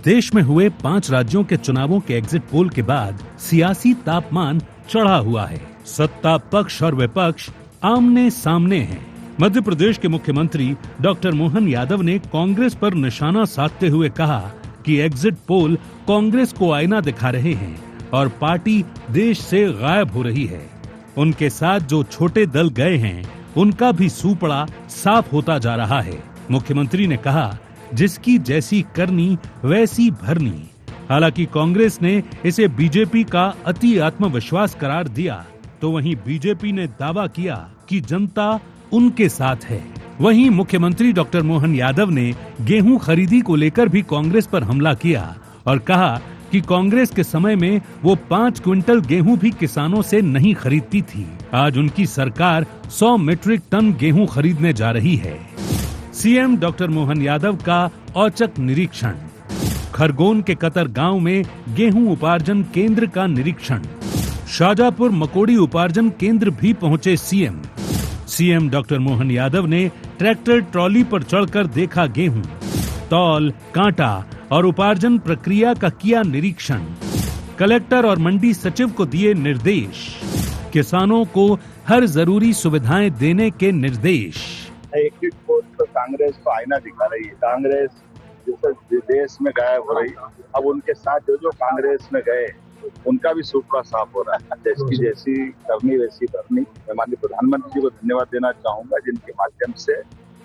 देश में हुए 5 राज्यों के चुनावों के एग्जिट पोल के बाद सियासी तापमान चढ़ा हुआ है। सत्ता पक्ष और विपक्ष आमने सामने हैं। मध्य प्रदेश के मुख्यमंत्री डॉक्टर मोहन यादव ने कांग्रेस पर निशाना साधते हुए कहा कि एग्जिट पोल कांग्रेस को आईना दिखा रहे हैं और पार्टी देश से गायब हो रही है। उनके साथ जो छोटे दल गए हैं, उनका भी सूपड़ा साफ होता जा रहा है। मुख्यमंत्री ने कहा, जिसकी जैसी करनी वैसी भरनी। हालांकि कांग्रेस ने इसे बीजेपी का अति आत्मविश्वास करार दिया, तो वहीं बीजेपी ने दावा किया कि जनता उनके साथ है। वहीं मुख्यमंत्री डॉक्टर मोहन यादव ने गेहूं खरीदी को लेकर भी कांग्रेस पर हमला किया और कहा कि कांग्रेस के समय में वो 5 क्विंटल गेहूं भी किसानों से नहीं खरीदती थी। आज उनकी सरकार 100 मीट्रिक टन गेहूं खरीदने जा रही है। सीएम डॉक्टर मोहन यादव का औचक निरीक्षण। खरगोन के कतर गांव में गेहूं उपार्जन केंद्र का निरीक्षण। शाजापुर मकोड़ी उपार्जन केंद्र भी पहुंचे CM. CM doctor Mohan Yadav ने ट्रैक्टर ट्रॉली पर चढ़कर देखा गेहूं, तौल, कांटा और उपार्जन प्रक्रिया का किया निरीक्षण। कलेक्टर और मंडी सचिव को दिए निर्देश। किसानों को हर जरूरी सुविधाएं देने के निर्देश। एग्जिट पोल तो कांग्रेस को आईना दिखा रही है। कांग्रेस जिस देश में गायब हो रही, अब उनके साथ जो कांग्रेस में गए उनका भी सूपड़ा साफ हो रहा है। जिसकी जैसी करनी वैसी भरनी। मैं माननीय प्रधानमंत्री जी को धन्यवाद देना चाहूंगा, जिनके माध्यम से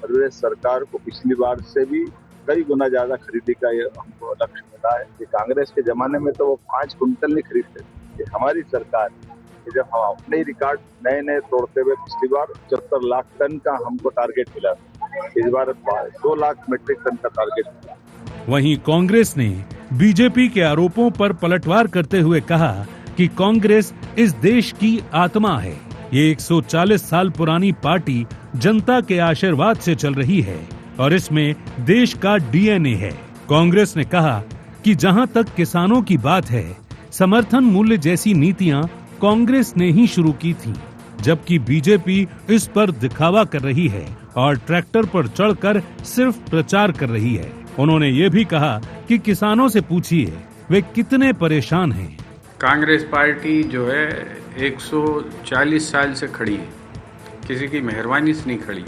प्रदेश सरकार को पिछली बार से भी कई गुना ज्यादा खरीदी का ये हमको लक्ष्य मिला है। कि कांग्रेस के जमाने में तो वो 5 क्विंटल नहीं खरीदते थे। हमारी सरकार जब हम अपने रिकॉर्ड नए तोड़ते हुए पिछली बार 75 लाख टन का हमको टारगेट मिला, इस बार 2 लाख मीट्रिक टन का टारगेट मिला। वहीं कांग्रेस ने बीजेपी के आरोपों पर पलटवार करते हुए कहा कि कांग्रेस इस देश की आत्मा है। ये 140 साल पुरानी पार्टी जनता के आशीर्वाद से चल रही है और इसमें देश का डीएनए है। कांग्रेस ने कहा कि जहां तक किसानों की बात है, समर्थन मूल्य जैसी नीतियां कांग्रेस ने ही शुरू की थी, जबकि बीजेपी इस पर दिखावा कर रही है और ट्रैक्टर पर चढ़कर सिर्फ प्रचार कर रही है। उन्होंने ये भी कहा कि किसानों से पूछिए वे कितने परेशान हैं। कांग्रेस पार्टी जो है 140 साल से खड़ी है, किसी की मेहरबानी से नहीं खड़ी,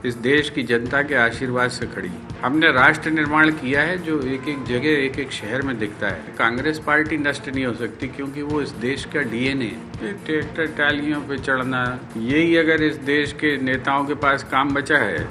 इस देश की जनता के आशीर्वाद से खड़ी। हमने राष्ट्र निर्माण किया है जो एक एक जगह एक एक शहर में दिखता है। कांग्रेस पार्टी नष्ट नहीं हो सकती क्योंकि वो इस देश का डीएनए है। ट्रैक्टर टालियों पे चढ़ना, यही अगर इस देश के नेताओं के पास काम बचा है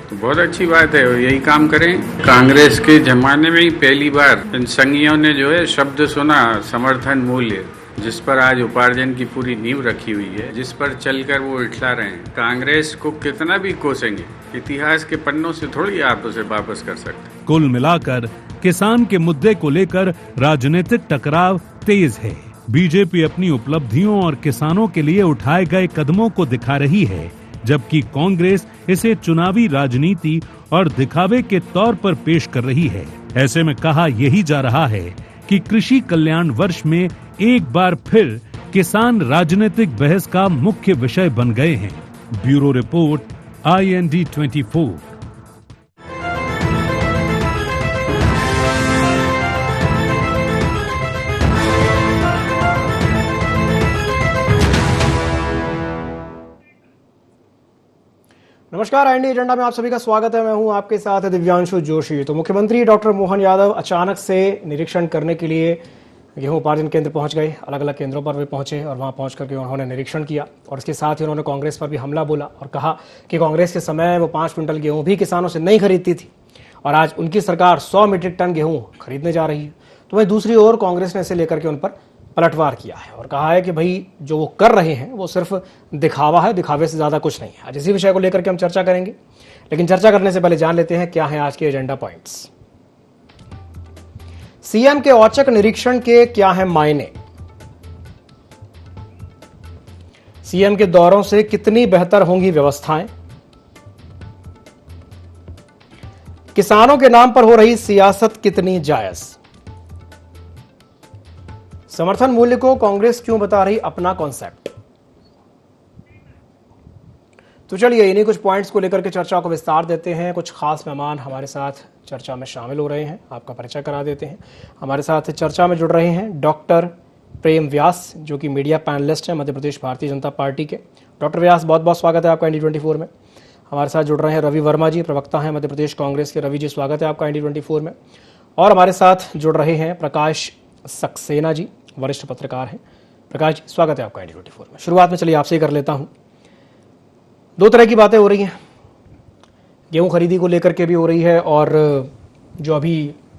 तो बहुत अच्छी बात है, यही काम करें। कांग्रेस के जमाने में ही पहली बार इन संघियों ने जो है शब्द सुना समर्थन मूल्य, जिस पर आज उपार्जन की पूरी नींव रखी हुई है, जिस पर चलकर वो इठला रहे हैं। कांग्रेस को कितना भी कोसेंगे, इतिहास के पन्नों से थोड़ी आप उसे वापस कर सकते। कुल मिलाकर किसान के मुद्दे को लेकर राजनीतिक टकराव तेज है। बीजेपी अपनी उपलब्धियों और किसानों के लिए उठाए गए कदमों को दिखा रही है, जबकि कांग्रेस इसे चुनावी राजनीति और दिखावे के तौर पर पेश कर रही है। ऐसे में कहा यही जा रहा है कि कृषि कल्याण वर्ष में एक बार फिर किसान राजनीतिक बहस का मुख्य विषय बन गए हैं। Bureau report, IND 24। नमस्कार, IND एजेंडा में आप सभी का स्वागत है। मैं हूं आपके साथ दिव्यांशु जोशी। तो मुख्यमंत्री डॉक्टर मोहन यादव अचानक से निरीक्षण करने के लिए गेहूं उपार्जन केंद्र पहुंच गए। अलग अलग केंद्रों पर वे पहुंचे और वहां पहुंच करके उन्होंने निरीक्षण किया और इसके साथ ही उन्होंने कांग्रेस पर भी हमला बोला और कहा कि कांग्रेस के समय वो 5 क्विंटल गेहूं भी किसानों से नहीं खरीदती थी और आज उनकी सरकार 100 मीट्रिक टन गेहूं खरीदने जा रही है। तो वहीं दूसरी ओर कांग्रेस ने इसे लेकर के उन पर पलटवार किया है और कहा है कि भाई जो वो कर रहे हैं वो सिर्फ दिखावा है, दिखावे से ज्यादा कुछ नहीं है। आज इसी विषय को लेकर के हम चर्चा करेंगे, लेकिन चर्चा करने से पहले जान लेते हैं क्या है आज के एजेंडा पॉइंट्स। सीएम के औचक निरीक्षण के क्या है मायने? सीएम के दौरों से कितनी बेहतर होंगी व्यवस्थाएं? किसानों के नाम पर हो रही सियासत कितनी जायज? समर्थन मूल्य को कांग्रेस क्यों बता रही अपना कॉन्सेप्ट? तो चलिए इन्हीं कुछ पॉइंट्स को लेकर के चर्चा को विस्तार देते हैं। कुछ खास मेहमान हमारे साथ चर्चा में शामिल हो रहे हैं, आपका परिचय करा देते हैं। हमारे साथ चर्चा में जुड़ रहे हैं डॉक्टर प्रेम व्यास, जो कि मीडिया पैनलिस्ट हैं मध्य प्रदेश भारतीय जनता पार्टी के। डॉक्टर व्यास, बहुत बहुत स्वागत है आपका ND24 में। हमारे साथ जुड़ रहे हैं रवि वर्मा जी, प्रवक्ता हैं मध्य प्रदेश कांग्रेस के। रवि जी, स्वागत है आपका ND24 में। और हमारे साथ जुड़ रहे हैं प्रकाश सक्सेना जी, वरिष्ठ पत्रकार हैं। प्रकाश जी, स्वागत है आपका ND24 में। शुरुआत में चलिए आपसे ही कर लेता हूँ। दो तरह की बातें हो रही हैं, गेहूं खरीदी को लेकर के भी हो रही है, और जो अभी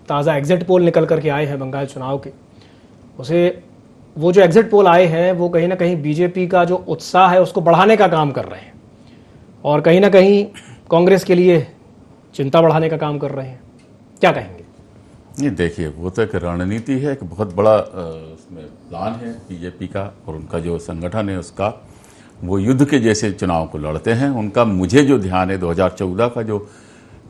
ताज़ा एग्जिट पोल निकल करके आए हैं बंगाल चुनाव के, वो जो एग्जिट पोल आए हैं वो कहीं ना कहीं बीजेपी का जो उत्साह है उसको बढ़ाने का काम कर रहे हैं, और कहीं ना कहीं कांग्रेस के लिए चिंता बढ़ाने का काम कर रहे हैं। क्या कहेंगे? नहीं, देखिए, वो तो एक रणनीति है, एक बहुत बड़ा उसमें प्लान है बीजेपी का, और उनका जो संगठन है उसका, वो युद्ध के जैसे चुनाव को लड़ते हैं। उनका मुझे जो ध्यान है 2014 का जो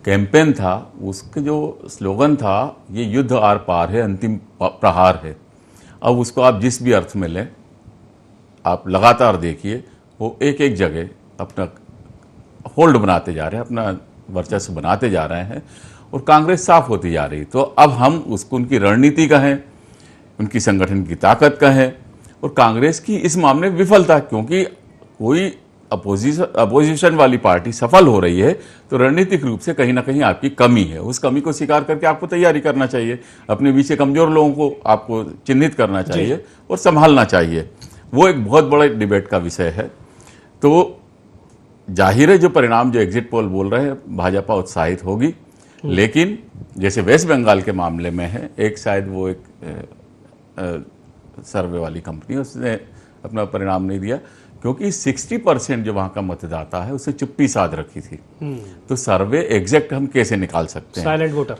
कैंपेन था, उसका जो स्लोगन था, ये युद्ध आर पार है, अंतिम प्रहार है। अब उसको आप जिस भी अर्थ में लें, आप लगातार देखिए, वो एक एक जगह अपना होल्ड बनाते जा रहे हैं, अपना वर्चस्व बनाते जा रहे हैं, और कांग्रेस साफ होती जा रही। तो अब हम उसको उनकी रणनीति का है, उनकी संगठन की ताकत का है, और कांग्रेस की इस मामले में विफलता, क्योंकि कोई अपोजिशन वाली पार्टी सफल हो रही है तो रणनीतिक रूप से कहीं ना कहीं आपकी कमी है। उस कमी को स्वीकार करके आपको तैयारी करना चाहिए, अपने बीच से कमजोर लोगों को आपको चिन्हित करना चाहिए और संभालना चाहिए। वो एक बहुत बड़ा डिबेट का विषय है। तो जाहिर है, जो परिणाम जो एग्जिट पोल बोल रहे हैं, भाजपा उत्साहित होगी, लेकिन जैसे वेस्ट बंगाल के मामले में है, एक शायद वो एक सर्वे वाली कंपनी, उसने अपना परिणाम नहीं दिया, क्योंकि 60% जो वहां का मतदाता है उसने चुप्पी साध रखी थी। तो सर्वे एग्जैक्ट हम कैसे निकाल सकते हैं?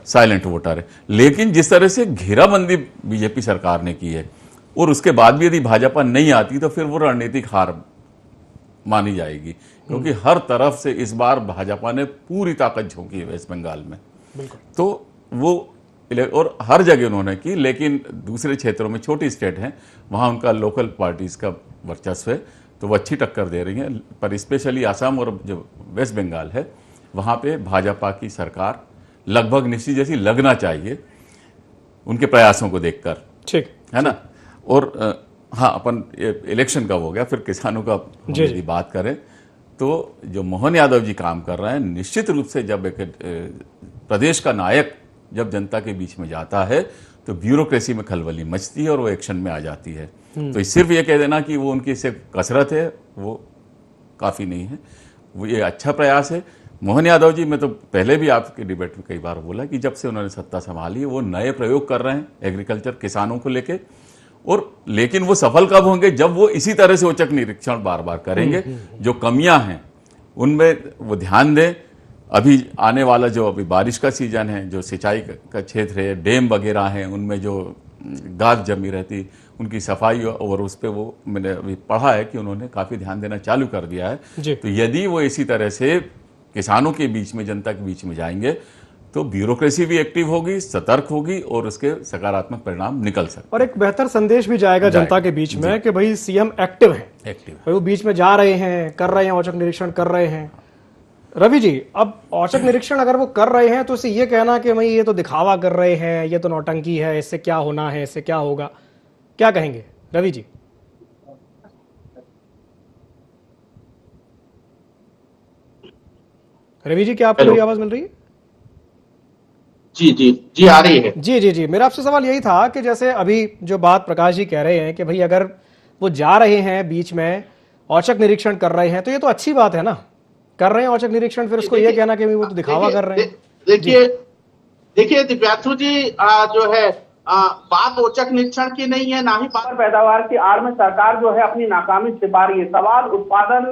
साइलेंट वोटर है। लेकिन जिस तरह से घेराबंदी बीजेपी सरकार ने की है, और उसके बाद भी यदि भाजपा नहीं आती तो फिर वो रणनीतिक हार मानी जाएगी, क्योंकि हर तरफ से इस बार भाजपा ने पूरी ताकत झोंकी है वेस्ट बंगाल में। तो वो, और हर जगह उन्होंने की, लेकिन दूसरे क्षेत्रों में, छोटी स्टेट हैं, वहाँ उनका लोकल पार्टीज का वर्चस्व है, तो वो अच्छी टक्कर दे रही हैं। पर स्पेशली असम और जो वेस्ट बंगाल है, वहाँ पे भाजपा की सरकार लगभग निश्चित जैसी लगना चाहिए, उनके प्रयासों को देखकर, ठीक है ना। और हाँ, अपन इलेक्शन का हो गया, फिर किसानों का यदि बात करें तो जो मोहन यादव जी काम कर रहे हैं, निश्चित रूप से जब एक प्रदेश का नायक जब जनता के बीच में जाता है तो ब्यूरोक्रेसी में खलबली मचती है और वो एक्शन में आ जाती है। तो सिर्फ ये कह देना कि वो उनकी सिर्फ कसरत है, वो काफ़ी नहीं है। वो ये अच्छा प्रयास है। मोहन यादव जी, मैं तो पहले भी आपके डिबेट में कई बार बोला कि जब से उन्होंने सत्ता संभाली है, वो नए प्रयोग कर रहे हैं एग्रीकल्चर, किसानों को लेके, और लेकिन वो सफल कब होंगे? जब वो इसी तरह से औचक निरीक्षण बार बार करेंगे, जो कमियां हैं उनमें वो ध्यान दें। अभी आने वाला जो अभी बारिश का सीजन है, जो सिंचाई का क्षेत्र है, डैम वगैरह हैं, उनमें जो गाद जमी रहती, उनकी सफाई, और उस पर वो मैंने अभी पढ़ा है कि उन्होंने काफ़ी ध्यान देना चालू कर दिया है। तो यदि वो इसी तरह से किसानों के बीच में, जनता के बीच में जाएंगे तो ब्यूरोक्रेसी भी एक्टिव होगी, सतर्क होगी, और उसके सकारात्मक परिणाम निकल सकते हैं। और एक बेहतर संदेश भी जाएगा जनता के बीच में कि भाई सीएम एक्टिव है, वो बीच में जा रहे हैं, कर रहे हैं, औचक निरीक्षण कर रहे हैं। रवि जी, अब औचक निरीक्षण अगर वो कर रहे हैं तो इसे ये कहना कि भाई ये तो दिखावा कर रहे हैं, ये तो नौटंकी है, इससे क्या होना है, इससे क्या होगा, क्या कहेंगे रवि जी? रवि जी, क्या आपको मेरी आवाज मिल रही है? जी जी जी, आ रही है। जी जी जी, मेरा आपसे सवाल यही था कि जैसे अभी जो बात प्रकाश जी कह रहे हैं कि भाई अगर वो जा रहे हैं, बीच में औचक निरीक्षण कर रहे हैं, तो ये तो अच्छी बात है ना, कर रहे हैं औचक निरीक्षण, फिर उसको ये कहना कि वो तो दिखावा कर रहे हैं। देखिए दिव्यांशु जी, जो है बात औचक निरीक्षण की नहीं है, ना ही बात पैदावार की आड़ में सरकार जो है अपनी नाकामी छिपा रही है। सवाल उत्पादन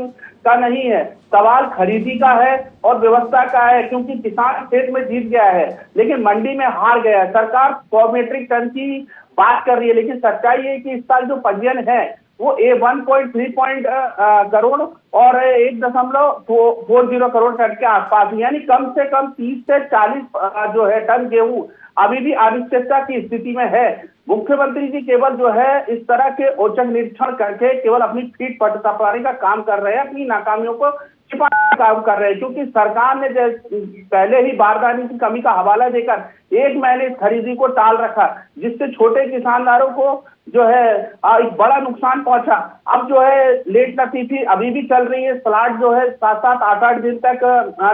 का नहीं है, सवाल खरीदी का है और व्यवस्था का है, क्योंकि किसान खेत में जीत गया है लेकिन मंडी में हार गया है। सरकार 100 मीट्रिक टन की बात कर रही है, लेकिन सच्चाई है कि इस साल जो पंजीयन है वो 1.3 करोड़ और 1.40 करोड़ टन के आसपास, यानी कम से कम 30 से 40 जो है टन गेहूं अभी भी अनिश्चितता की स्थिति में है। मुख्यमंत्री जी केवल जो है इस तरह के औचक निरीक्षण करके केवल अपनी फीट पटकाने का काम कर रहे हैं, अपनी नाकामियों को छिपाने काम कर रहे हैं, क्योंकि सरकार ने पहले ही बारदाने की कमी का हवाला देकर 1 महीने इस खरीदी को टाल रखा, जिससे छोटे किसानदारों को जो है एक बड़ा नुकसान पहुंचा। अब जो है लेट लतीफी अभी भी चल रही है, स्लॉट जो है 7-7, 8-8 दिन तक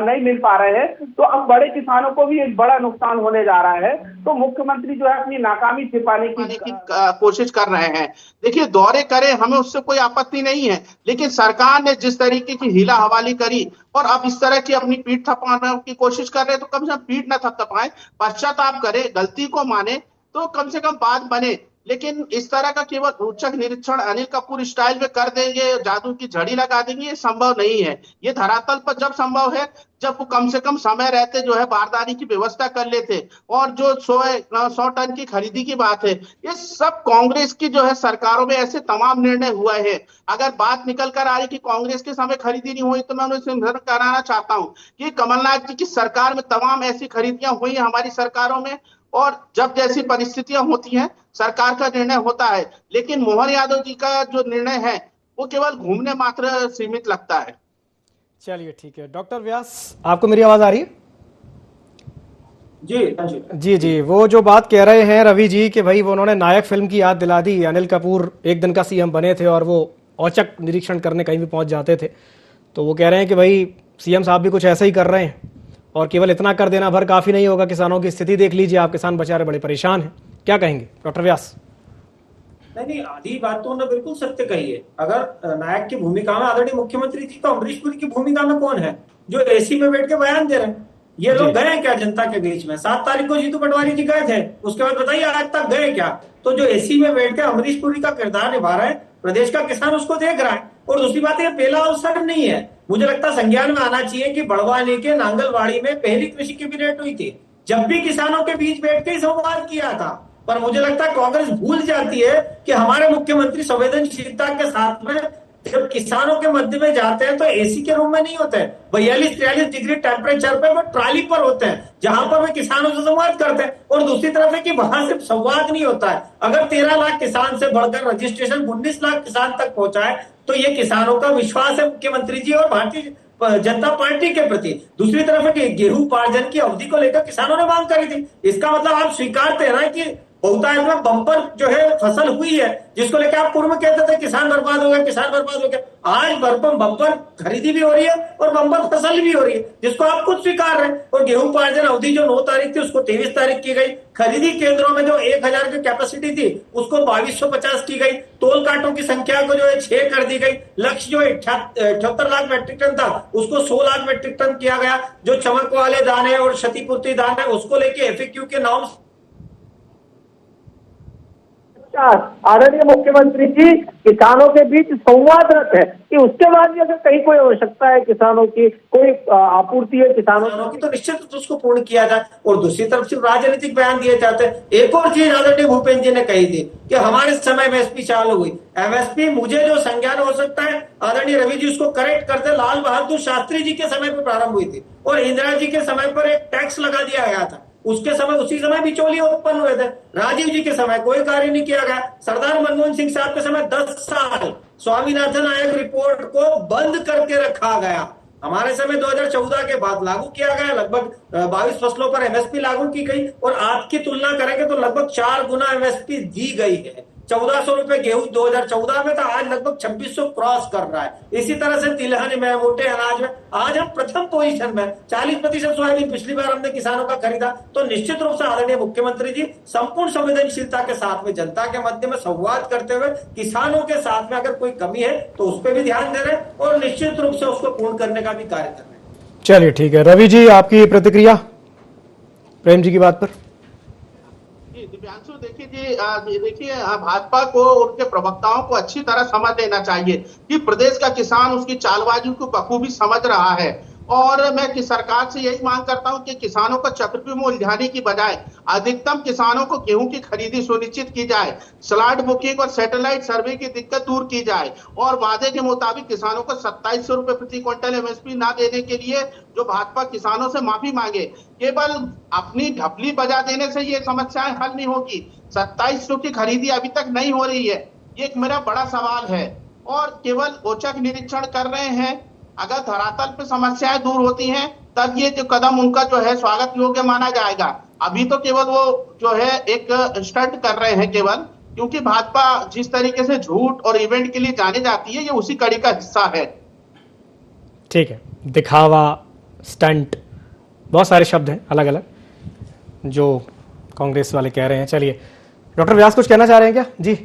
नहीं मिल पा रहे हैं, तो अब बड़े किसानों को भी एक बड़ा नुकसान होने जा रहा है। तो मुख्यमंत्री जो है अपनी नाकामी छिपाने की कोशिश कर रहे हैं। देखिए, दौरे करें, हमें उससे कोई आपत्ति नहीं है, लेकिन सरकार ने जिस तरीके की हीला हवाली करी और अब इस तरह की अपनी पीठ थपथपाने की कोशिश कर रहे हैं, तो कम से कम पीठ न थपथपाएं, पश्चाताप करे, गलती को माने, तो कम से कम बात बने। लेकिन इस तरह का केवल औचक निरीक्षण अनिल कपूर स्टाइल में कर देंगे, जादू की झड़ी लगा देंगे, ये संभव नहीं है। ये धरातल पर जब संभव है जब वो कम से कम समय रहते जो है बारदाने की व्यवस्था कर लेते। और जो 100 टन की खरीदी की बात है, ये सब कांग्रेस की जो है सरकारों में ऐसे तमाम निर्णय हुए हैं। अगर बात निकल कर आ रही कि कांग्रेस के समय खरीदी नहीं हुई, तो मैं उन्हें स्मरण कराना चाहता हूं कि कमलनाथ जी की सरकार में तमाम ऐसी खरीदियां हुई हमारी सरकारों में, और जब जैसी परिस्थितियां होती हैं सरकार का निर्णय होता है। लेकिन मोहन यादव जी का जो निर्णय है वो केवल घूमने मात्र सीमित लगता है। चलिए ठीक है, डॉक्टर व्यास आपको मेरी आवाज आ रही है? जी, वो जो बात कह रहे हैं रवि जी कि भाई वो उन्होंने नायक फिल्म की याद दिला दी। अनिल कपूर एक दिन का सीएम बने थे और वो औचक निरीक्षण करने कहीं भी पहुंच जाते थे, तो वो कह रहे हैं कि भाई सीएम साहब भी कुछ ऐसा ही कर रहे हैं, और केवल इतना कर देना भर काफी नहीं होगा। किसानों की स्थिति देख लीजिए आप, किसान बेचारे बड़े परेशान हैं। क्या कहेंगे डॉक्टर व्यास? नहीं, आधी बात तो उन्होंने बिल्कुल सत्य कही है। अगर नायक की भूमिका में आदरणीय मुख्यमंत्री थी, तो अमरीश पुरी की भूमिका में कौन है जो एसी में बैठ के बयान दे रहे हैं? ये लोग गए क्या जनता के बीच में? 7 तारीख को जीतू पटवारी जी गए थे, उसके बाद बताइए आज तक गए क्या? तो जो एसी में बैठ के अमरीश पुरी का किरदार निभा रहा है, प्रदेश का किसान उसको देख रहा है। और दूसरी बात, ये पहला अवसर नहीं है, मुझे लगता संज्ञान में आना चाहिए कि बड़वानी के नांगलवाड़ी में पहली कृषि कैबिनेट हुई थी, जब भी किसानों के बीच बैठ के संवाद किया था। पर मुझे लगता है कांग्रेस भूल जाती है कि हमारे मुख्यमंत्री संवेदनशीलता के साथ में जब किसानों के मध्य में जाते हैं तो एसी के रूम में नहीं होते हैं, 42-43 डिग्री टेम्परेचर पे वो ट्राली पर होते हैं, जहां पर वे किसानों से संवाद करते हैं। और दूसरी तरफ है कि वहां सिर्फ संवाद नहीं होता है, अगर 13 लाख किसान से बढ़कर रजिस्ट्रेशन 19 लाख किसान तक पहुंचा है, तो ये किसानों का विश्वास है मुख्यमंत्री जी और भारतीय जनता पार्टी के प्रति। दूसरी तरफ है कि गेहूं उपार्जन की अवधि को लेकर किसानों ने मांग करी थी। इसका मतलब आप स्वीकारते हैं ना कि बहुतायत में बम्पर जो है फसल हुई है, जिसको लेकर आप पूर्व में कहते थे किसान बर्बाद हो गया, किसान बर्बाद हो गया। आज बम्पर खरीदी भी हो रही है और बम्पर फसल भी हो रही है, जिसको आप खुद स्वीकार रहे हैं। और गेहूं उपार्जन अवधि जो 9 तारीख थी उसको 23 तारीख की गई। खरीदी केंद्रों में जो 1000 की कैपेसिटी थी उसको 2250 की गई। तोल कांटों की संख्या को जो है 6 कर दी गई। लक्ष्य जो 78 लाख मेट्रिक टन था उसको 100 लाख मेट्रिक टन किया गया। जो चमक वाले दाने और क्षतिपूर्ति दाने उसको लेके FAQ के नॉर्म्स आदरणीय मुख्यमंत्री जी किसानों के बीच संवादरत है कि उसके बाद भी अगर कहीं कोई आवश्यकता है किसानों की, कोई आपूर्ति है किसानों की, तो निश्चित रूप से उसको पूर्ण किया जाए। और दूसरी तरफ सिर्फ राजनीतिक बयान दिए जाते हैं। एक और चीज आदरणीय भूपेन्द्र जी ने कही थी कि हमारे समय में MSP चालू हुई। MSP मुझे जो संज्ञान हो सकता है, आदरणीय रवि जी उसको करेक्ट करते, लाल बहादुर शास्त्री जी के समय पर प्रारंभ हुई थी और इंदिरा जी के समय पर एक टैक्स लगा दिया गया था। उसके समय उसी समय बिचौलिए उत्पन्न हुए थे। राजीव जी के समय कोई कार्य नहीं किया गया। सरदार मनमोहन सिंह साहब के समय 10 साल स्वामीनाथन आयोग रिपोर्ट को बंद करके रखा गया। हमारे समय 2014 के बाद लागू किया गया। लगभग 22 फसलों पर MSP लागू की गई और आज की तुलना करेंगे तो लगभग 4 गुना MSP दी गई है। 1400 रुपए गेहूं 2014 में था, आज लगभग 2600 क्रॉस कर रहा है। इसी तरह से तिलहन में, मोटे अनाज में आज हम प्रथम पोजीशन में। 40% सोयाबीन पिछली बार हमने किसानों का खरीदा। तो निश्चित रूप से आदरणीय मुख्यमंत्री जी संपूर्ण संवेदनशीलता के साथ में जनता के मध्य में संवाद करते हुए किसानों के साथ में अगर कोई कमी है तो उस पर भी ध्यान दे रहे हैं और निश्चित रूप से उसको पूर्ण करने का भी कार्य कर रहे हैं। चलिए ठीक है, रवि जी आपकी प्रतिक्रिया प्रेम जी की बात पर। दिव्यांशु देखिए भाजपा को उनके प्रवक्ताओं को अच्छी तरह समझ लेना चाहिए कि प्रदेश का किसान उसकी चालबाजी को बखूबी समझ रहा है। और मैं कि सरकार से यही मांग करता हूं कि किसानों को चक्रव्यूह में उलझाने की बजाय अधिकतम किसानों को गेहूं की खरीदी सुनिश्चित की जाए, स्लॉट बुकिंग और सैटेलाइट सर्वे की दिक्कत दूर की जाए और वादे के मुताबिक किसानों को 2700 रुपए प्रति क्विंटल MSP ना देने के लिए जो भाजपा किसानों से माफी मांगे। केवल अपनी ढपली बजा देने से ये समस्याएं हल नहीं होगी। 2700 की खरीदी अभी तक नहीं हो रही है, ये एक मेरा बड़ा सवाल है। और केवल औचक निरीक्षण कर रहे हैं। अगर धरातल पे समस्याएं दूर होती हैं तब ये जो कदम उनका जो है स्वागत योग्य माना जाएगा। अभी तो केवल वो जो है एक स्टंट कर रहे हैं केवल, क्योंकि भाजपा जिस तरीके से झूठ और इवेंट के लिए जानी जाती है, ये उसी कड़ी का हिस्सा है। ठीक है, दिखावा, स्टंट, बहुत सारे शब्द हैं अलग अलग जो कांग्रेस वाले कह रहे हैं। चलिए, डॉक्टर व्यास कुछ कहना चाह रहे हैं क्या? जी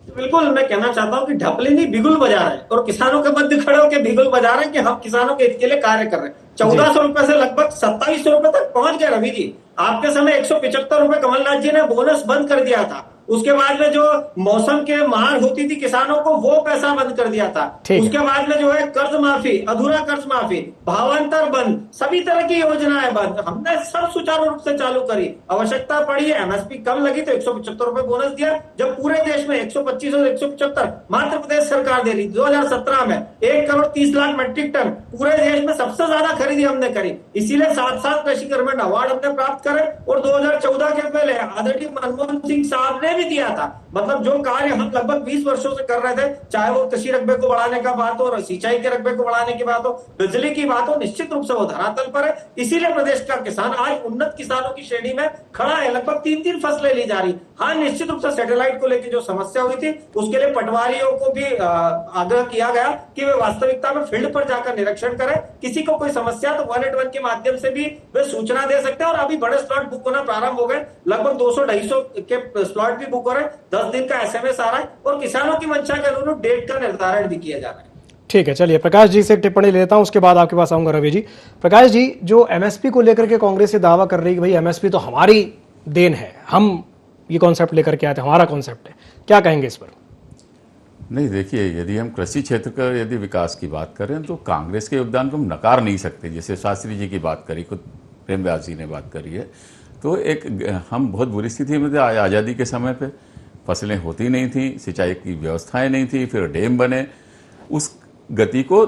बिल्कुल, मैं कहना चाहता हूं कि ढपले नहीं बिगुल बजा रहे हैं और किसानों के मध्य खड़े होकर बिगुल बजा रहे हैं कि हम किसानों के हित के लिए कार्य कर रहे हैं। 1400 रुपए से लगभग 2700 रुपए तक पहुंच गए रवि जी। आपके समय 175 रुपए कमलनाथ जी ने बोनस बंद कर दिया था। उसके बाद में जो मौसम के मार होती थी किसानों को, वो पैसा बंद कर दिया था। उसके बाद में जो है कर्ज माफी, अधूरा कर्ज माफी, भावांतर बंद, सभी तरह की योजनाएं बंद, हमने सब सुचारू रूप से चालू करी। आवश्यकता पड़ी है, एमएसपी कम लगी तो 175 रुपए बोनस दिया। जब पूरे देश में 125 और 175 मात्र प्रदेश सरकार दे रही, 2017 में 1 करोड़ 30 लाख मेट्रिक टन पूरे देश में सबसे ज्यादा खरीदी हमने करी। इसीलिए 7 कृषि कर्मण अवार्ड हमने प्राप्त करे। और 2014 के पहले आदरणीय मनमोहन सिंह साहब ने भी दिया था। मतलब जो कार्य हम लगभग 20 वर्षों से कर रहे थे, चाहे वो कृषि रकबे को बढ़ाने का बात हो, सिंचाई के रकबे को बढ़ाने की बात हो, बिजली की बात हो, निश्चित रूप से वो धरातल पर है। इसीलिए प्रदेश का किसान आज उन्नत किसानों की श्रेणी में खड़ा है। लगभग 3-3 फसलें ली जा रही। हाँ, निश्चित रूप से सैटेलाइट को लेकर जो समस्या हुई थी, उसके लिए पटवारियों को भी आग्रह किया गया कि वे वास्तविकता में फील्ड पर जाकर निरीक्षण करें। किसी को कोई समस्या तो 181 के माध्यम से भी वे सूचना दे सकते हैं। और अभी बड़े स्लॉट बुक होना प्रारंभ हो गए, लगभग 200-250 के स्लॉट भी बुक हो रहे हैं। 10 दिन का एसएमएस आ रहा है और किसानों की मंशा के अनुरूप डेट का निर्धारण भी किया जा रहा है। ठीक है, चलिए प्रकाश जी से टिप्पणी लेता हूं, उसके बाद आपके पास आऊंगा रवि जी। प्रकाश जी, जो एमएसपी को लेकर के कांग्रेस ये दावा कर रही है कि भाई एमएसपी तो हमारी देन है, हम ये कॉन्सेप्ट लेकर के आए थे, हमारा कॉन्सेप्ट है, क्या कहेंगे इस पर? नहीं, देखिए, यदि हम कृषि क्षेत्र का यदि विकास की बात करें तो कांग्रेस के योगदान को हम नकार नहीं सकते। जैसे शास्त्री जी की बात करी, खुद प्रेम व्यास जी ने बात करी है, तो एक हम बहुत बुरी स्थिति में थे। आज़ादी के समय पे फसलें होती नहीं थी, सिंचाई की व्यवस्थाएं नहीं थी, फिर डैम बने, उस गति को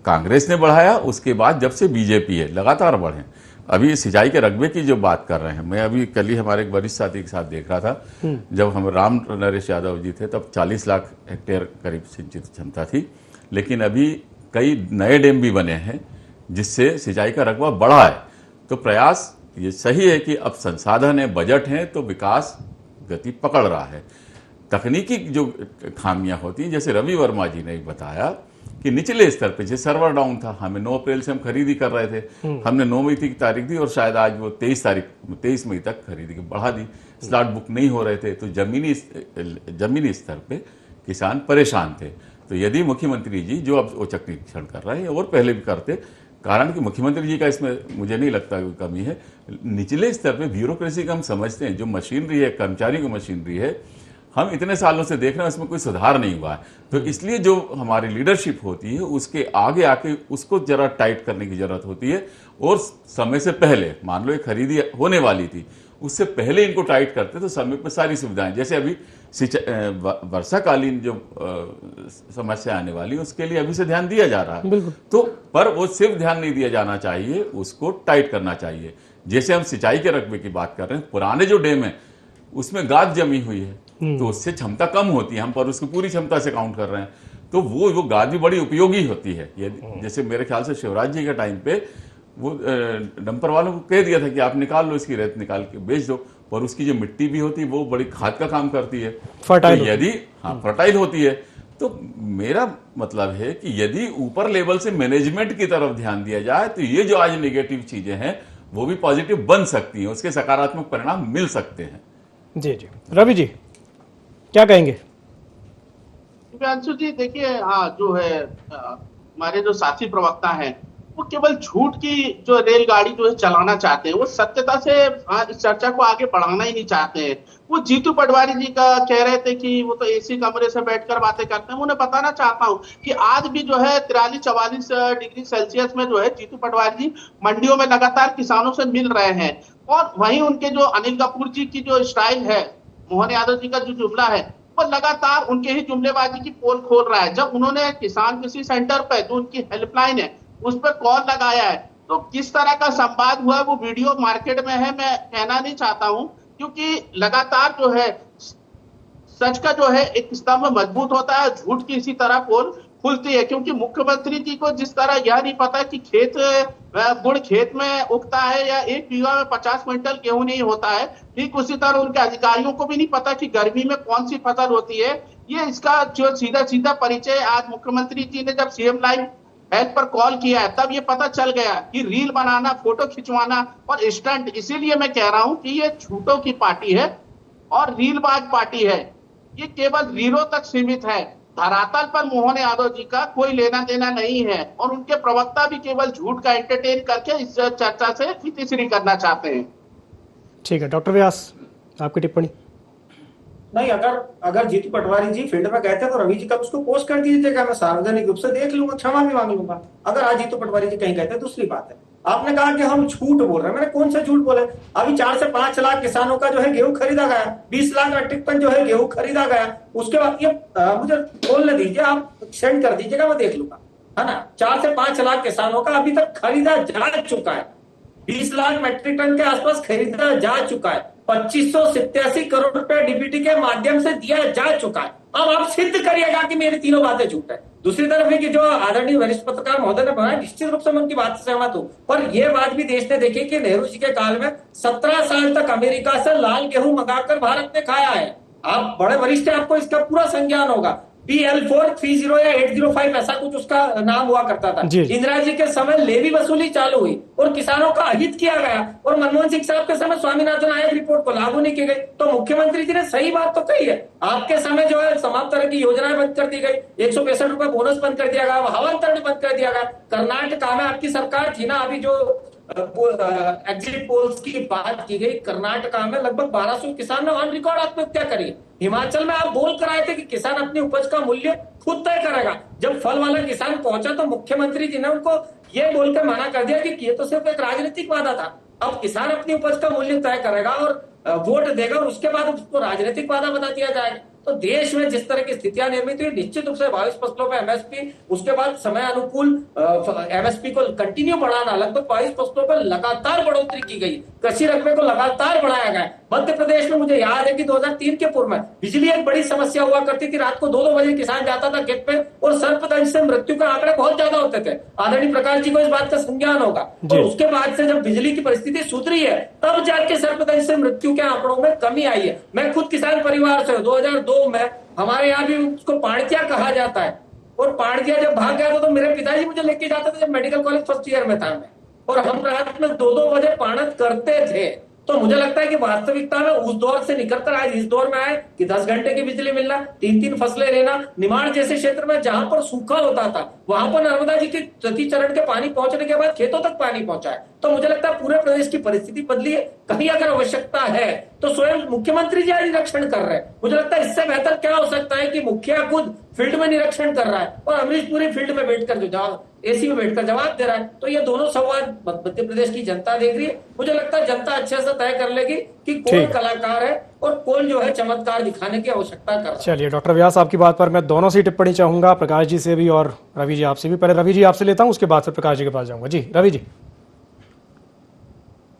कांग्रेस ने बढ़ाया। उसके बाद जब से बीजेपी है, लगातार बढ़े। अभी सिंचाई के रकबे की जो बात कर रहे हैं, मैं अभी कल ही हमारे एक वरिष्ठ साथी के साथ देख रहा था, जब हम राम नरेश यादव जी थे तब 40 लाख हेक्टेयर करीब सिंचित क्षमता थी। लेकिन अभी कई नए डैम भी बने हैं जिससे सिंचाई का रकबा बढ़ा है। तो प्रयास ये सही है कि अब संसाधन है, बजट है, तो विकास गति पकड़ रहा है। तकनीकी जो खामियां होती हैं, जैसे रवि वर्मा जी ने बताया कि निचले स्तर पे जैसे सर्वर डाउन था, हमें 9 अप्रैल से हम खरीदी कर रहे थे, हमने 9 मई की तारीख दी और शायद आज वो 23 मई तक खरीदी बढ़ा दी। स्लॉट बुक नहीं हो रहे थे, तो जमीनी स्तर पे किसान परेशान थे। तो यदि मुख्यमंत्री जी जो अब औचक निरीक्षण कर रहे हैं और पहले भी करते, कारण कि मुख्यमंत्री जी का इसमें मुझे नहीं लगता कोई कमी है। निचले स्तर पे ब्यूरोक्रेसी का हम समझते हैं, जो मशीनरी है, कर्मचारी की मशीनरी है, हम इतने सालों से देख रहे हैं, उसमें कोई सुधार नहीं हुआ है। तो इसलिए जो हमारी लीडरशिप होती है उसके आगे आके उसको जरा टाइट करने की जरूरत होती है। और समय से पहले, मान लो ये खरीदी होने वाली थी, उससे पहले इनको टाइट करते तो समय पर सारी सुविधाएं, जैसे अभी वर्षाकालीन जो समस्या आने वाली उसके लिए अभी से ध्यान दिया जा रहा है। तो पर वो सिर्फ ध्यान नहीं दिया जाना चाहिए, उसको टाइट करना चाहिए। जैसे हम सिंचाई के रकबे की बात कर रहे हैं, पुराने जो डैम है उसमें गाद जमी हुई है, तो उससे क्षमता कम होती है, हम पर उसकी पूरी क्षमता से काउंट कर रहे हैं। तो वो गाद भी बड़ी उपयोगी होती है। जैसे मेरे ख्याल से शिवराज जी के टाइम पे वो डंपर वालों को कह दिया था कि आप निकाल लो, इसकी रेत निकाल के बेच दो, पर उसकी जो मिट्टी भी होती है वो बड़ी खाद का काम करती है, फर्टाइल। तो यदि फर्टाइल होती है, तो मेरा मतलब है कि यदि ऊपर लेवल से मैनेजमेंट की तरफ ध्यान दिया जाए तो ये जो आज नेगेटिव चीजें हैं वो भी पॉजिटिव बन सकती हैं, उसके सकारात्मक परिणाम मिल सकते हैं। जी जी, रवि जी क्या कहेंगे? अंशु जी, देखिए, हाँ, जो है हमारे जो साथी प्रवक्ता हैं वो केवल झूठ की जो रेलगाड़ी जो है चलाना चाहते हैं, वो सत्यता से इस चर्चा को आगे बढ़ाना ही नहीं चाहते हैं। वो जीतू पटवारी जी का कह रहे थे कि वो तो एसी कमरे से बैठकर बातें करते हैं। उन्हें बताना चाहता हूँ कि आज भी जो है 43-44 डिग्री सेल्सियस में जो है जीतू पटवारी जी मंडियों में लगातार किसानों से मिल रहे हैं। और वहीं उनके जो अनिल कपूर जी की जो स्टाइल है, मोहन यादव जी का जो जुमला है, वो लगातार उनके ही जुमलेबाजी की पोल खोल रहा है। जब उन्होंने किसान कृषि सेंटर पर जो उनकी हेल्पलाइन है उस पर कॉल लगाया है, तो किस तरह का संवाद हुआ है वो वीडियो मार्केट में है, मैं कहना नहीं चाहता हूं, क्योंकि लगातार जो है सच का जो है एक स्तंभ मजबूत होता है, झूठ की इसी तरह पोल खुलती है, क्योंकि मुख्यमंत्री जी को जिस तरह यह नहीं पता कि गुड़ खेत में उगता है या एक बीघा में 50 क्विंटल गेहूं नहीं होता है, ठीक उसी तरह उनके अधिकारियों को भी नहीं पता कि गर्मी में कौन सी फसल होती है। ये इसका जो सीधा सीधा परिचय आज मुख्यमंत्री जी ने जब सीएम लाइव हेल्थ पर कॉल किया है तब ये पता चल गया कि रील बनाना, फोटो खिंचवाना और स्टंट, इसीलिए मैं कह रहा हूं कि ये झूठों की पार्टी है और रीलबाज पार्टी है। ये केवल रीलों तक सीमित है, धरातल पर मोहन यादव जी का कोई लेना देना नहीं है और उनके प्रवक्ता भी केवल झूठ का एंटरटेन करके इस चर्चा से फितिश्री करना चाहते हैं। ठीक है डॉक्टर व्यास, आपकी टिप्पणी। नहीं, अगर जीतू पटवारी जी फील्ड में गए थे तो रवि जी का उसको पोस्ट कर दीजिएगा, मैं सार्वजनिक रूप से देख लूंगा, क्षमा भी मांग लूंगा। अगर आज जीतू पटवारी जी कहीं गए थे दूसरी बात है। आपने कहा कि हम झूठ बोल रहे हैं, मैंने कौन सा झूठ बोले? अभी 4 से 5 लाख किसानों का जो है गेहूं खरीदा गया, 20 लाख मीट्रिक टन जो है गेहूं खरीदा गया। उसके बाद ये मुझे बोलने दीजिए, आप सेंड कर दीजिएगा, मैं देख लूंगा, है ना। 4 से 5 लाख किसानों का अभी तक खरीदा जा चुका है, 20 लाख मीट्रिक टन के आसपास खरीदा जा चुका है, 2587 करोड़ रुपए डीबीटी के माध्यम से दिया जा चुका है। अब आप सिद्ध करिएगा कि मेरी तीनों बातें झूठ है। दूसरी तरफ है कि जो आदरणीय वरिष्ठ पत्रकार महोदय ने बनाया, निश्चित रूप से मैं उनकी बात से सहमत हूं, पर यह बात भी देश ने देखी कि नेहरू जी के काल में 17 साल तक अमेरिका से लाल गेहूं मंगाकर भारत ने खाया है। आप बड़े वरिष्ठ हैं, आपको इसका पूरा संज्ञान होगा। PL430 या 805 ऐसा कुछ उसका नाम हुआ करता था। इंदिरा जी के समय लेवी वसूली चालू हुई और किसानों का अहित किया गया, और मनमोहन सिंह साहब के समय स्वामीनाथन आयोग रिपोर्ट को लागू नहीं की गई। तो मुख्यमंत्री जी ने सही बात तो कही है। आपके समय जो है तमाम तरह की योजनाएं बंद कर दी गई, 165 रुपए बोनस बंद कर दिया गया, हवांतरण बंद कर दिया गया। कर्नाटक में आपकी सरकार थी ना, अभी जो एग्जिट पोल्स की बात की गई, कर्नाटक में लगभग 1200 किसान ने ऑन रिकॉर्ड आत्महत्या करी। हिमाचल में आप बोल कर आए थे कि किसान अपनी उपज का मूल्य खुद तय करेगा। जब फल वाला किसान पहुंचा तो मुख्यमंत्री जी ने उनको ये बोलकर मना कर दिया कि ये तो सिर्फ एक राजनीतिक वादा था। अब किसान अपनी उपज का मूल्य तय करेगा और वोट देगा और उसके बाद उसको राजनीतिक वादा बना दिया जाएगा। तो देश में जिस तरह की स्थितियां निर्मित हुई, निश्चित रूप से 22 फसलों पर एमएसपी, उसके बाद समय अनुकूल एमएसपी को कंटिन्यू बढ़ाना, लगभग 22 फसलों पर लगातार बढ़ोतरी की गई, कृषि रकबे को लगातार बढ़ाया गया। मध्य प्रदेश में मुझे याद है कि 2003 के पूर्व में बिजली एक बड़ी समस्या हुआ करती थी। रात को 2-2 बजे किसान जाता था खेत पे और सर्पदंश से मृत्यु के आंकड़े बहुत ज्यादा होते थे। आदरणीय प्रकाश जी को इस बात का संज्ञान होगा। और उसके बाद से जब बिजली की परिस्थिति सुधरी है तब जाके सर्पदंश से मृत्यु के आंकड़ों में कमी आई है। मैं खुद किसान परिवार से 2002 में, हमारे यहाँ भी उसको पाणितिया कहा जाता है, और पाणितिया जब भाग गया तो मेरे पिताजी मुझे लेके जाते थे जब मेडिकल कॉलेज फर्स्ट ईयर में था मैं, और हम रात में 2-2 बजे पाणत करते थे। तो मुझे लगता है कि वास्तविकता में उस दौर से निकलकर आज इस दौर में आए कि 10 घंटे की बिजली मिलना, 3-3 फसलें लेना, निमाड़ जैसे क्षेत्र में जहां पर सूखा होता था वहां पर नर्मदा जी के तृतीय चरण के पानी पहुंचने के बाद खेतों तक पानी पहुंचा है। तो मुझे लगता है पूरे प्रदेश की परिस्थिति बदली है। कहीं अगर आवश्यकता है तो स्वयं मुख्यमंत्री जी आज निरीक्षण कर रहे हैं। मुझे लगता है इससे बेहतर क्या हो सकता है कि मुखिया खुद फील्ड में निरीक्षण कर रहा है और अमरीश पुरी फील्ड में बैठकर जो जवाब एसी में बैठकर जवाब दे रहा है। तो ये दोनों संवाद मध्य प्रदेश की जनता देख रही है। मुझे लगता है जनता अच्छे से तय कर लेगी कि कौन कलाकार है और कौन जो है चमत्कार दिखाने की आवश्यकता कर रहा है। चलिए डॉक्टर व्यास, आपकी बात पर मैं दोनों से टिप्पणी चाहूंगा, प्रकाश जी से भी और रवि जी आपसे भी। पहले रवि जी आपसे लेता हूं, उसके बाद फिर प्रकाश जी के पास जाऊंगा। जी रवि जी।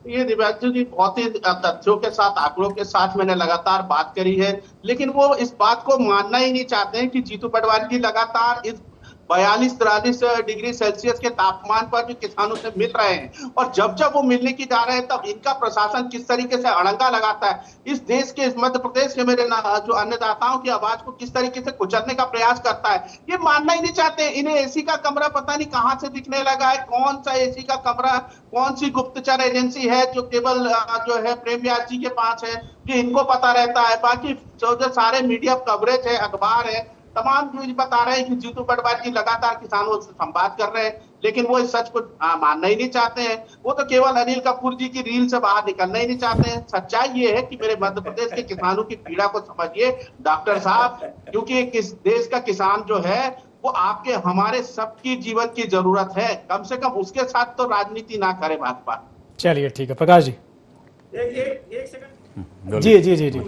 ये दिव्यांशु जी बहुत ही तथ्यों के साथ, आंकड़ों के साथ मैंने लगातार बात करी है, लेकिन वो इस बात को मानना ही नहीं चाहते हैं कि जीतू पटवारी जी लगातार इस 42-43 डिग्री सेल्सियस के तापमान पर भी किसानों से मिल रहे हैं, और जब जब वो मिलने की जा रहे हैं तब इनका प्रशासन किस तरीके से अड़ंगा लगाता है, इस देश के, इस मध्य प्रदेश के मेरे जो अन्नदाताओं की आवाज को किस तरीके से कुचलने का प्रयास करता है, ये मानना ही नहीं चाहते। इन्हें एसी का कमरा पता नहीं कहां से दिखने लगा है, कौन सा एसी का कमरा, कौन सी गुप्तचर एजेंसी है जो केवल जो है प्रेम व्यास जी के पास है, जो इनको पता रहता है। बाकी जो सारे मीडिया कवरेज है, अखबार है, तमाम न्यूज बता रहे हैं कि जीतू पटवारी जी लगातार किसानों से संवाद कर रहे हैं, लेकिन वो इस सच को मानना ही नहीं चाहते हैं। वो तो केवल अनिल कपूर जी की रील से बाहर निकलना ही नहीं चाहते हैं। सच्चाई ये है कि मेरे मध्य प्रदेश के किसानों की पीड़ा को समझिए डॉक्टर साहब, क्योंकि किस देश का किसान जो है वो आपके हमारे सबकी जीवन की जरूरत है। कम से कम उसके साथ तो राजनीति ना करे भाजपा। चलिए ठीक है प्रकाश जी। एक सेकंड। जी जी जी जी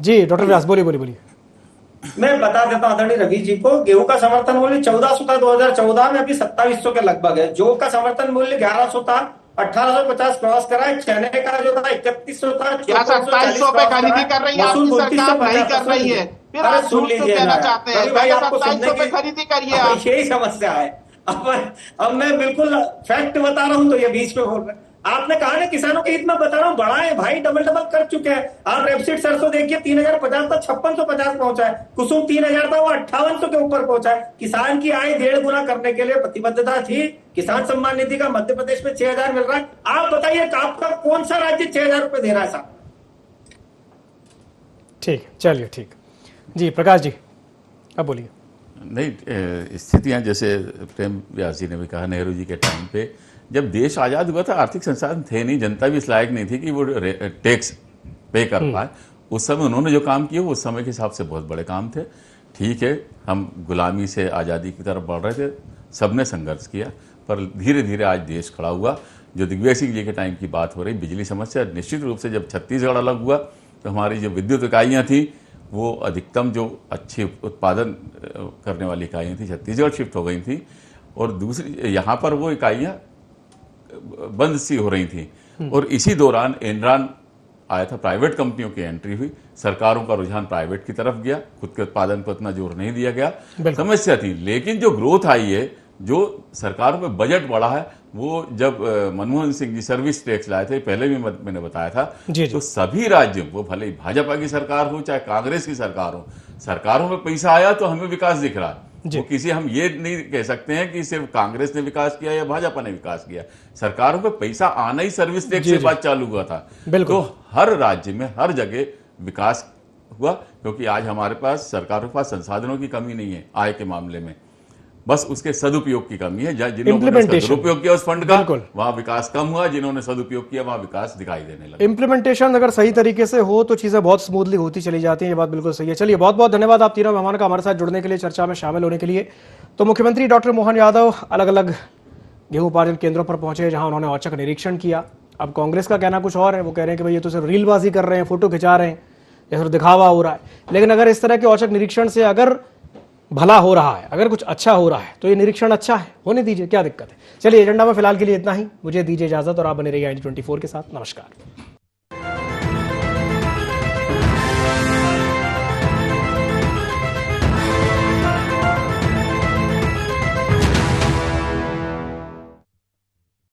जी डॉक्टर व्यास बोलिए। मैं बता देता हूं आदरणीय रवि जी को, गेहूं का समर्थन मूल्य 1400 था 2014 में, अभी 2700 के लगभग है। जौ का समर्थन मूल्य 1100 था, 1850 क्रॉस करा है। चने का जो था 3100 था, 2700 पे खरीदी कर रही है आपकी सरकार, नहीं कर रही है। फिर अरे आप सुन झूठ क्यों लीजिए कहना ना चाहते हैं? कभी भाई, पहले आपको 2700 सुनने पे की खरीदी करिए आप। यही समस्या है। अब मैं बिल्कुल फैक्ट बता रहा हूं तो ये बीच में बोल रहे हैं। आपने कहा ना किसानों के हित में बता रहा हूं, बढ़ाए भाई, डबल कर चुके हैं। आप रेपसीड सरसों देखिए 3050 था, 5650 पहुंचा है। कुसुम 3000 था, वो 5800 के ऊपर पहुंचा है। किसान की आय 1.5 गुना करने के लिए प्रतिबद्धता थी। किसान सम्मान निधि का मध्य प्रदेश में 6000 मिल रहा है। आप बताइए आपका कौन सा राज्य 6000 रुपए दे रहा है साहब? ठीक, चलिए ठीक जी। प्रकाश जी अब बोलिए। नहीं, स्थितियां जैसे प्रेम व्यास जी ने भी कहा, नेहरू जी के टाइम पे जब देश आज़ाद हुआ था आर्थिक संसाधन थे नहीं, जनता भी इस लायक नहीं थी कि वो टैक्स पे कर पाए। उस समय उन्होंने जो काम किए वो उस समय के हिसाब से बहुत बड़े काम थे। ठीक है, हम गुलामी से आज़ादी की तरफ बढ़ रहे थे, सबने संघर्ष किया, पर धीरे धीरे आज देश खड़ा हुआ। जो दिग्विजय सिंह जी के टाइम की बात हो रही, बिजली समस्या, निश्चित रूप से जब छत्तीसगढ़ अलग हुआ तो हमारी जो विद्युत इकाइयाँ थी वो अधिकतम जो अच्छी उत्पादन करने वाली इकाइयाँ थी छत्तीसगढ़ शिफ्ट हो गई थी, और दूसरी यहाँ पर वो इकाइयाँ बंद सी हो रही थी। और इसी दौरान एनरॉन आया था, प्राइवेट कंपनियों की एंट्री हुई, सरकारों का रुझान प्राइवेट की तरफ गया, खुद के उत्पादन पर उतना जोर नहीं दिया गया, समस्या थी। लेकिन जो ग्रोथ आई है, जो सरकारों में बजट बढ़ा है, वो जब मनमोहन सिंह जी सर्विस टैक्स लाए थे, पहले भी मैंने बताया था, तो सभी राज्यों, वो भले ही भाजपा की सरकार हो चाहे कांग्रेस की सरकार हो, सरकारों में पैसा आया तो हमें विकास दिख रहा है। वो किसी, हम ये नहीं कह सकते हैं कि सिर्फ कांग्रेस ने विकास किया या भाजपा ने विकास किया, सरकारों में पैसा आना ही सर्विस टैक्स से बात चालू हुआ था। तो हर राज्य में हर जगह विकास हुआ, क्योंकि आज हमारे पास सरकारों के पास संसाधनों की कमी नहीं है आय के मामले में, बस उसके सदुपयोग की कमी है। जिन्होंने दुरुपयोग किया उस फंड का, वहां विकास कम हुआ, जिन्होंने सदुपयोग किया वहां विकास दिखाई देने लगा। इंप्लीमेंटेशन अगर सही तरीके से हो तो चीजें बहुत स्मूथली होती चली जाती हैं, ये बात बिल्कुल सही है। चलिए, बहुत बहुत धन्यवाद आप तीनों मेहमानों का हमारे साथ जुड़ने के लिए, चर्चा में शामिल होने के लिए। तो मुख्यमंत्री डॉक्टर मोहन यादव अलग अलग गेहूं उपार्जन केंद्रों पर पहुंचे, जहां उन्होंने औचक निरीक्षण किया। अब कांग्रेस का कहना कुछ और है, वो कह रहे हैं कि भाई ये तो सिर्फ रीलबाजी कर रहे हैं, फोटो खिंचा रहे हैं, या फिर दिखावा हो रहा है। लेकिन अगर इस तरह के औचक निरीक्षण से अगर भला हो रहा है, अगर कुछ अच्छा हो रहा है, तो ये निरीक्षण अच्छा है, होने दीजिए, क्या दिक्कत है। चलिए, एजेंडा में फिलहाल के लिए इतना ही, मुझे दीजिए इजाजत और आप बने रहिए ID24 के साथ। नमस्कार।